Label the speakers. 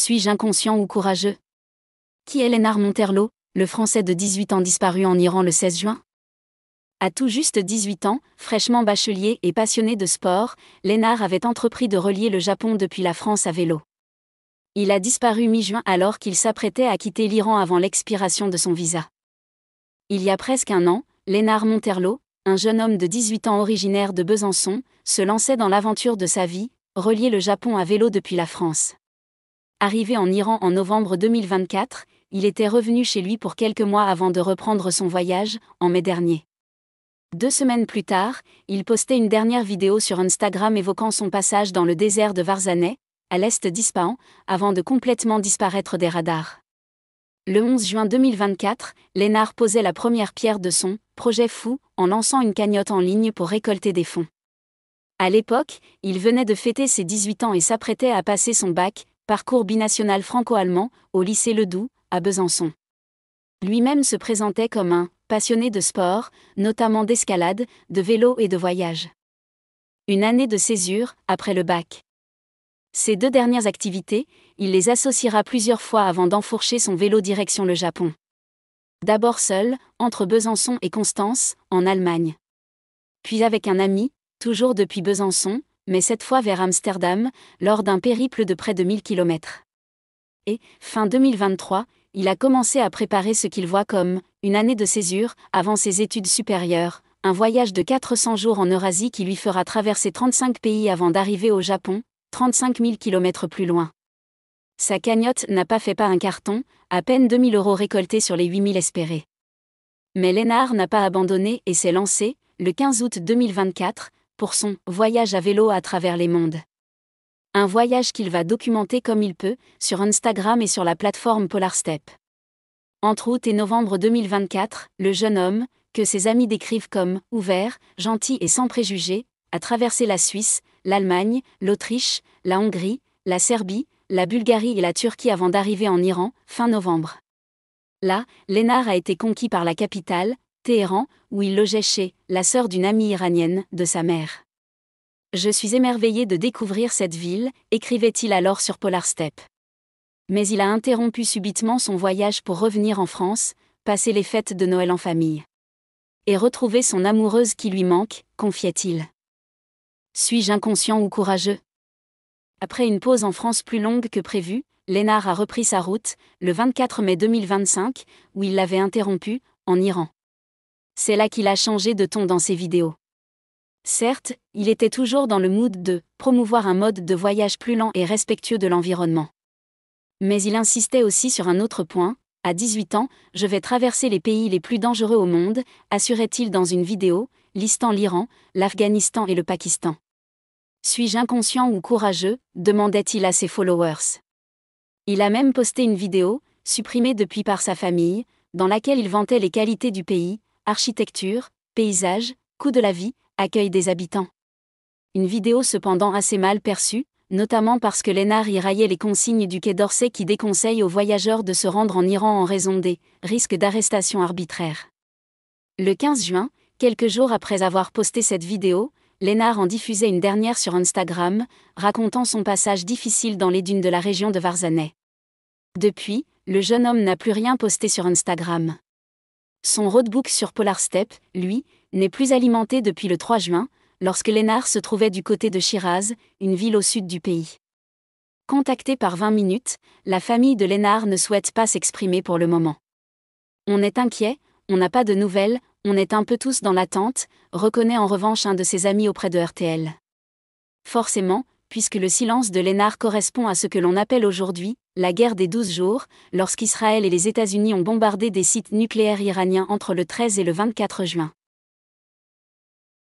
Speaker 1: Suis-je inconscient ou courageux? Qui est Lénard Monterlo, le Français de 18 ans disparu en Iran le 16 juin? À tout juste 18 ans, fraîchement bachelier et passionné de sport, Lénard avait entrepris de relier le Japon depuis la France à vélo. Il a disparu mi-juin alors qu'il s'apprêtait à quitter l'Iran avant l'expiration de son visa. Il y a presque un an, Lénard Monterlo, un jeune homme de 18 ans originaire de Besançon, se lançait dans l'aventure de sa vie, relier le Japon à vélo depuis la France. Arrivé en Iran en novembre 2024, il était revenu chez lui pour quelques mois avant de reprendre son voyage, en mai dernier. 2 semaines plus tard, il postait une dernière vidéo sur Instagram évoquant son passage dans le désert de Varzaneh, à l'est d'Ispahan, avant de complètement disparaître des radars. Le 11 juin 2024, Lénard posait la première pierre de son « projet fou » en lançant une cagnotte en ligne pour récolter des fonds. À l'époque, il venait de fêter ses 18 ans et s'apprêtait à passer son bac, parcours binational franco-allemand, au lycée Ledoux, à Besançon. Lui-même se présentait comme un passionné de sport, notamment d'escalade, de vélo et de voyage. Une année de césure, après le bac. Ces 2 dernières activités, il les associera plusieurs fois avant d'enfourcher son vélo direction le Japon. D'abord seul, entre Besançon et Constance, en Allemagne. Puis avec un ami, toujours depuis Besançon, mais cette fois vers Amsterdam, lors d'un périple de près de 1000 km. Et, fin 2023, il a commencé à préparer ce qu'il voit comme une année de césure, avant ses études supérieures, un voyage de 400 jours en Eurasie qui lui fera traverser 35 pays avant d'arriver au Japon, 35 000 km plus loin. Sa cagnotte n'a pas fait un carton, à peine 2 000 € récoltés sur les 8 000 espérés. Mais Lénard n'a pas abandonné et s'est lancé, le 15 août 2024, pour son « voyage à vélo à travers les mondes ». Un voyage qu'il va documenter comme il peut, sur Instagram et sur la plateforme Polarstep. Entre août et novembre 2024, le jeune homme, que ses amis décrivent comme « ouvert, gentil et sans préjugés », a traversé la Suisse, l'Allemagne, l'Autriche, la Hongrie, la Serbie, la Bulgarie et la Turquie avant d'arriver en Iran, fin novembre. Là, Lénard a été conquis par la capitale, Téhéran, où il logeait chez la sœur d'une amie iranienne, de sa mère. « Je suis émerveillé de découvrir cette ville », écrivait-il alors sur Polarstep. Mais il a interrompu subitement son voyage pour revenir en France, passer les fêtes de Noël en famille. Et retrouver son amoureuse qui lui manque, confiait-il. Suis-je inconscient ou courageux? Après une pause en France plus longue que prévu, Lénard a repris sa route, le 24 mai 2025, où il l'avait interrompu, en Iran. C'est là qu'il a changé de ton dans ses vidéos. Certes, il était toujours dans le mood de promouvoir un mode de voyage plus lent et respectueux de l'environnement. Mais il insistait aussi sur un autre point, à 18 ans, je vais traverser les pays les plus dangereux au monde, assurait-il dans une vidéo, listant l'Iran, l'Afghanistan et le Pakistan. Suis-je inconscient ou courageux, demandait-il à ses followers. Il a même posté une vidéo, supprimée depuis par sa famille, dans laquelle il vantait les qualités du pays, architecture, paysage, coût de la vie, accueil des habitants. Une vidéo cependant assez mal perçue, notamment parce que Lénard y raillait les consignes du Quai d'Orsay qui déconseillent aux voyageurs de se rendre en Iran en raison des risques d'arrestation arbitraire. Le 15 juin, quelques jours après avoir posté cette vidéo, Lénard en diffusait une dernière sur Instagram, racontant son passage difficile dans les dunes de la région de Varzaneh. Depuis, le jeune homme n'a plus rien posté sur Instagram. Son roadbook sur Polarstep, lui, n'est plus alimenté depuis le 3 juin, lorsque Lénard se trouvait du côté de Shiraz, une ville au sud du pays. Contacté par 20 minutes, la famille de Lénard ne souhaite pas s'exprimer pour le moment. On est inquiet, on n'a pas de nouvelles, on est un peu tous dans l'attente, reconnaît en revanche un de ses amis auprès de RTL. Forcément, puisque le silence de Lénard correspond à ce que l'on appelle aujourd'hui la guerre des 12 jours, lorsqu'Israël et les États-Unis ont bombardé des sites nucléaires iraniens entre le 13 et le 24 juin.